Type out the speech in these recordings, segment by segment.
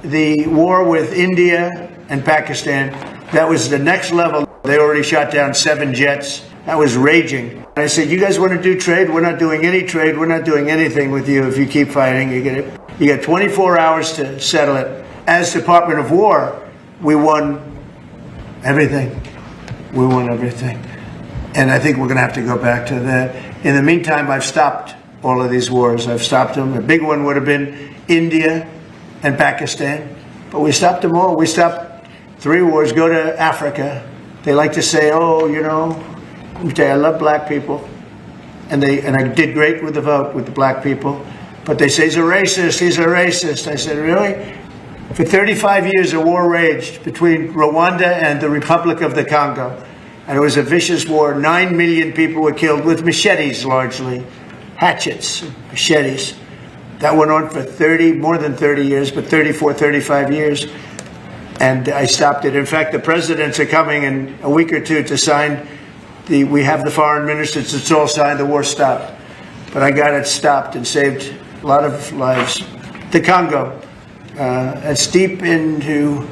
the war with India and Pakistan, that was the next level. They already shot down 7 jets. That was raging. I said, you guys want to do trade? We're not doing any trade. We're not doing anything with you if you keep fighting. You got 24 hours to settle it. As Department of War, we won everything. We won everything. And I think we're going to have to go back to that. In the meantime, I've stopped all of these wars. I've stopped them. A big one would have been India and Pakistan. But we stopped them all. We stopped 3 wars. Go to Africa. They like to say, oh, you know, let me tell you, I love black people. And I did great with the vote with the black people. But they say he's a racist, he's a racist. I said, really? For 35 years, a war raged between Rwanda and the Republic of the Congo. And it was a vicious war. 9 million people were killed with machetes, largely. Hatchets, machetes. That went on for more than 30 years, but 34, 35 years. And I stopped it. In fact, the presidents are coming in a week or two to sign we have the foreign ministers, it's all signed, the war stopped. But I got it stopped and saved a lot of lives. The Congo, it's deep into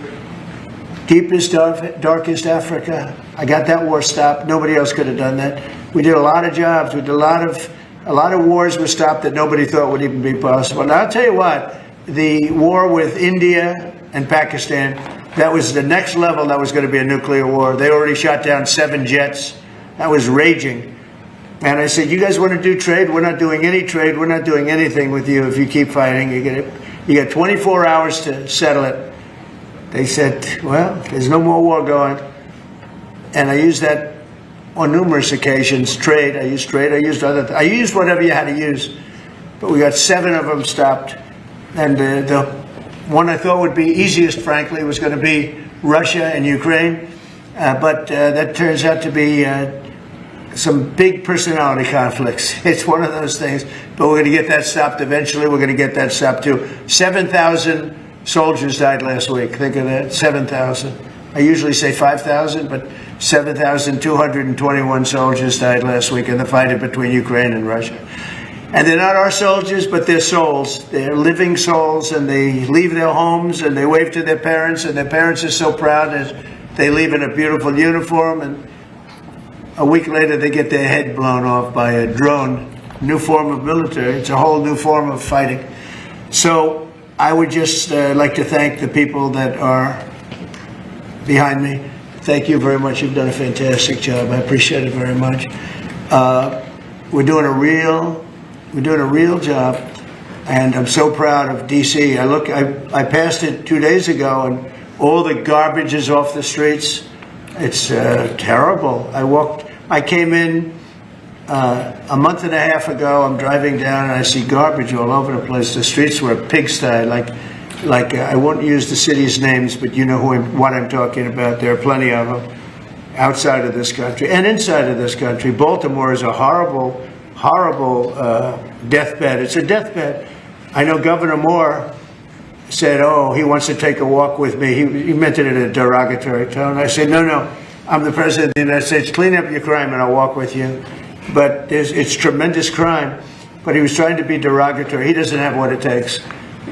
deepest, darkest Africa. I got that war stopped. Nobody else could have done that. We did a lot of jobs. We did a lot of wars were stopped that nobody thought would even be possible. Now, I'll tell you what, the war with India and Pakistan, that was the next level. That was going to be a nuclear war. They already shot down 7 jets. That was raging. And I said, you guys want to do trade? We're not doing any trade. We're not doing anything with you if you keep fighting. You got 24 hours to settle it. They said, well, there's no more war going. And I used that on numerous occasions. Trade, I used I used whatever you had to use. But we got 7 of them stopped. And the one I thought would be easiest, frankly, was going to be Russia and Ukraine. But that turns out to be some big personality conflicts. It's one of those things. But we're going to get that stopped eventually. We're going to get that stopped too. 7,000 soldiers died last week. Think of that, 7,000. I usually say 5,000, but 7,221 soldiers died last week in the fight between Ukraine and Russia. And they're not our soldiers, but they're souls. They're living souls, and they leave their homes, and they wave to their parents, and their parents are so proud as they leave in a beautiful uniform, and a week later they get their head blown off by a drone. New form of military. It's a whole new form of fighting. So I would just like to thank the people that are behind me. Thank you very much. You've done a fantastic job. I appreciate it very much. We're doing a real job, and I'm so proud of DC. I passed it 2 days ago, and all the garbage is off the streets. It's terrible. I came in a month and a half ago. I'm driving down, and I see garbage all over the place. The streets were a pigsty. Like I won't use the city's names, but you know what I'm talking about. There are plenty of them outside of this country and inside of this country. Baltimore is a horrible deathbed. It's a deathbed. I know Governor Moore said, oh, he wants to take a walk with me. He meant it in a derogatory tone. I said, no, I'm the president of the United States. Clean up your crime and I'll walk with you. But it's tremendous crime. But he was trying to be derogatory. He doesn't have what it takes.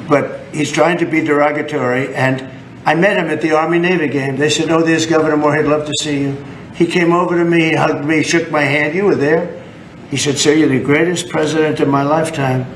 But he's trying to be derogatory. And I met him at the Army-Navy game. They said, oh, there's Governor Moore. He'd love to see you. He came over to me, he hugged me, shook my hand. You were there. He said, sir, you're the greatest president of my lifetime.